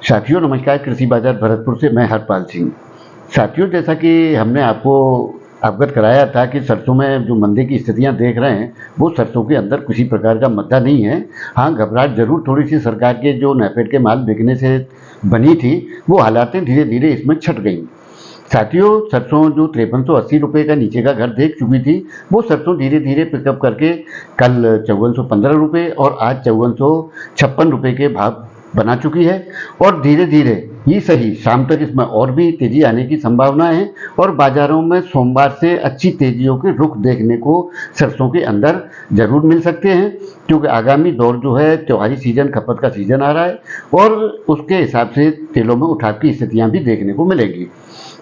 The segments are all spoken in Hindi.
साथियों नमस्कार, कृषि बाजार भरतपुर से मैं हरपाल सिंह। साथियों, जैसा कि हमने आपको अवगत कराया था कि सरसों में जो मंदी की स्थितियां देख रहे हैं वो सरसों के अंदर किसी प्रकार का मद्दा नहीं है। हाँ, घबराहट जरूर थोड़ी सी सरकार के जो नेफेड के माल बिकने से बनी थी, वो हालातें धीरे धीरे इसमें छट गई। साथियों, सरसों जो 5380 रुपये का नीचे का घर देख चुकी थी, वो सरसों धीरे धीरे पिकअप करके कल 5415 रुपये और आज 5456 रुपये के भाव बना चुकी है। और धीरे धीरे ही सही शाम तक इसमें और भी तेजी आने की संभावना है और बाजारों में सोमवार से अच्छी तेजियों के रुख देखने को सरसों के अंदर जरूर मिल सकते हैं, क्योंकि आगामी दौर जो है त्योहारी सीजन, खपत का सीजन आ रहा है और उसके हिसाब से तेलों में उठाव की स्थितियां भी देखने को मिलेंगी।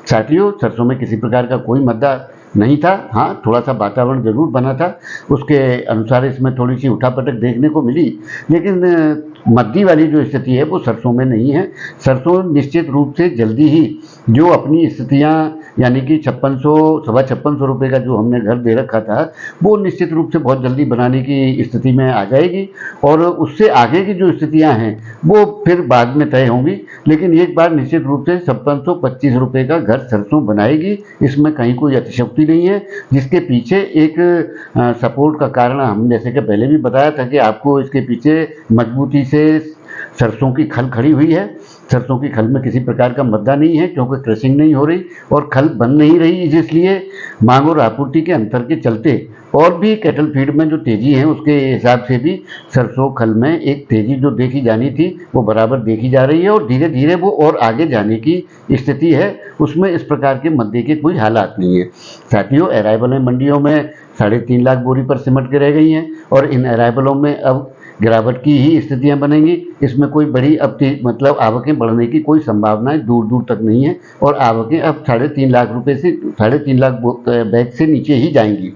साथियों, सरसों में किसी प्रकार का कोई मुद्दा नहीं था। हाँ, थोड़ा सा वातावरण जरूर बना था, उसके अनुसार इसमें थोड़ी सी उठापटक देखने को मिली, लेकिन मद्दी वाली जो स्थिति है वो सरसों में नहीं है। सरसों निश्चित रूप से जल्दी ही जो अपनी स्थितियाँ यानी कि 5600 रुपये का जो हमने घर दे रखा था, वो निश्चित रूप से बहुत जल्दी बनाने की स्थिति में आ जाएगी और उससे आगे की जो स्थितियाँ हैं वो फिर बाद में तय होंगी। लेकिन एक बार निश्चित रूप से 5625 रुपये का घर सरसों बनाएगी, इसमें कहीं कोई अतिशयोक्ति नहीं है। जिसके पीछे एक सपोर्ट का कारण हम जैसे कि पहले भी बताया था कि आपको इसके पीछे मजबूती से सरसों की खल खड़ी हुई है। सरसों की खल में किसी प्रकार का मुद्दा नहीं है, क्योंकि क्रशिंग नहीं हो रही और खल बन नहीं रही, इसलिए मांग और आपूर्ति के अंतर के चलते और भी कैटल फीड में जो तेजी है उसके हिसाब से भी सरसों खल में एक तेजी जो देखी जानी थी वो बराबर देखी जा रही है और धीरे धीरे वो और आगे जाने की स्थिति है। उसमें इस प्रकार के मद्दे के कोई हालात नहीं है। साथियों, अराइवल मंडियों में 3.5 लाख बोरी पर सिमट के रह गई हैं और इन अराइवलों में अब गिरावट की ही स्थितियां बनेंगी। इसमें कोई बड़ी अब मतलब आवकें बढ़ने की कोई संभावनाएं दूर दूर तक नहीं है और आवकें अब 3.5 लाख रुपए से 3.5 लाख बैग से नीचे ही जाएंगी।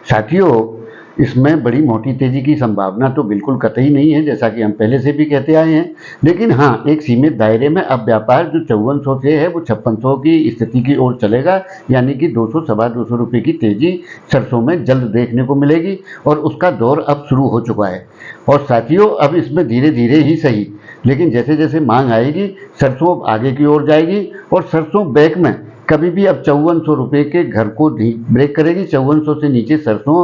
साथियों, इसमें बड़ी मोटी तेजी की संभावना तो बिल्कुल कतई नहीं है, जैसा कि हम पहले से भी कहते आए हैं। लेकिन हाँ, एक सीमित दायरे में अब व्यापार जो 5400 से है वो 5600 की स्थिति की ओर चलेगा, यानी कि 200 सवा 200 रुपये की तेजी सरसों में जल्द देखने को मिलेगी और उसका दौर अब शुरू हो चुका है। और साथियों, अब इसमें धीरे धीरे ही सही, लेकिन जैसे जैसे मांग आएगी सरसों आगे की ओर जाएगी और सरसों बैक में कभी भी अब 5400 रुपये के घर को ब्रेक करेगी। 5400 से नीचे सरसों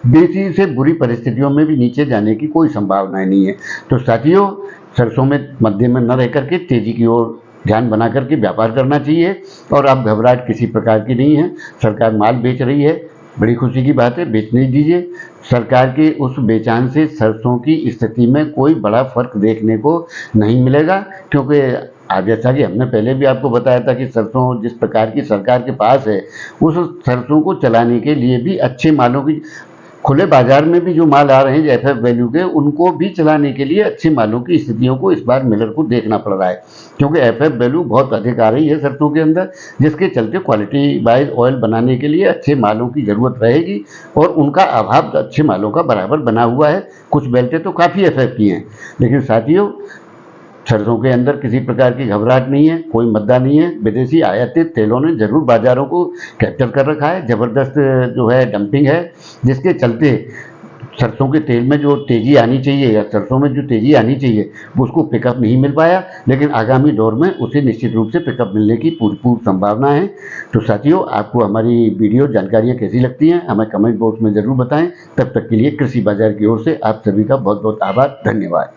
बेसी से बुरी परिस्थितियों में भी नीचे जाने की कोई संभावना नहीं है। तो साथियों, सरसों में मध्य में न रह करके तेजी की ओर ध्यान बना करके व्यापार करना चाहिए और अब घबराहट किसी प्रकार की नहीं है। सरकार माल बेच रही है, बड़ी खुशी की बात है, बेचने दीजिए। सरकार के उस बेचान से सरसों की स्थिति में कोई बड़ा फर्क देखने को नहीं मिलेगा, क्योंकि आज जैसा कि हमने पहले भी आपको बताया था कि सरसों जिस प्रकार की सरकार के पास है, उस सरसों को चलाने के लिए भी अच्छे मालों की खुले बाजार में भी जो माल आ रहे हैं एफएफ वैल्यू के, उनको भी चलाने के लिए अच्छे मालों की स्थितियों को इस बार मिलर को देखना पड़ रहा है, क्योंकि एफएफ वैल्यू बहुत अधिक आ रही है सरसों के अंदर, जिसके चलते क्वालिटी वाइज ऑयल बनाने के लिए अच्छे मालों की ज़रूरत रहेगी और उनका अभाव अच्छे मालों का बराबर बना हुआ है। कुछ बेल्टें तो काफ़ी एफएफ की हैं, लेकिन साथियों सरसों के अंदर किसी प्रकार की घबराहट नहीं है, कोई मुद्दा नहीं है। विदेशी आयातित तेलों ने जरूर बाजारों को कैप्चर कर रखा है, ज़बरदस्त जो है डंपिंग है, जिसके चलते सरसों के तेल में जो तेजी आनी चाहिए या सरसों में जो तेजी आनी चाहिए उसको पिकअप नहीं मिल पाया, लेकिन आगामी दौर में उसे निश्चित रूप से पिकअप मिलने की पूरी संभावना है। तो साथियों, आपको हमारी वीडियो जानकारियाँ कैसी लगती हैं हमें कमेंट बॉक्स में ज़रूर बताएं। तब तक के लिए कृषि बाजार की ओर से आप सभी का बहुत बहुत आभार, धन्यवाद।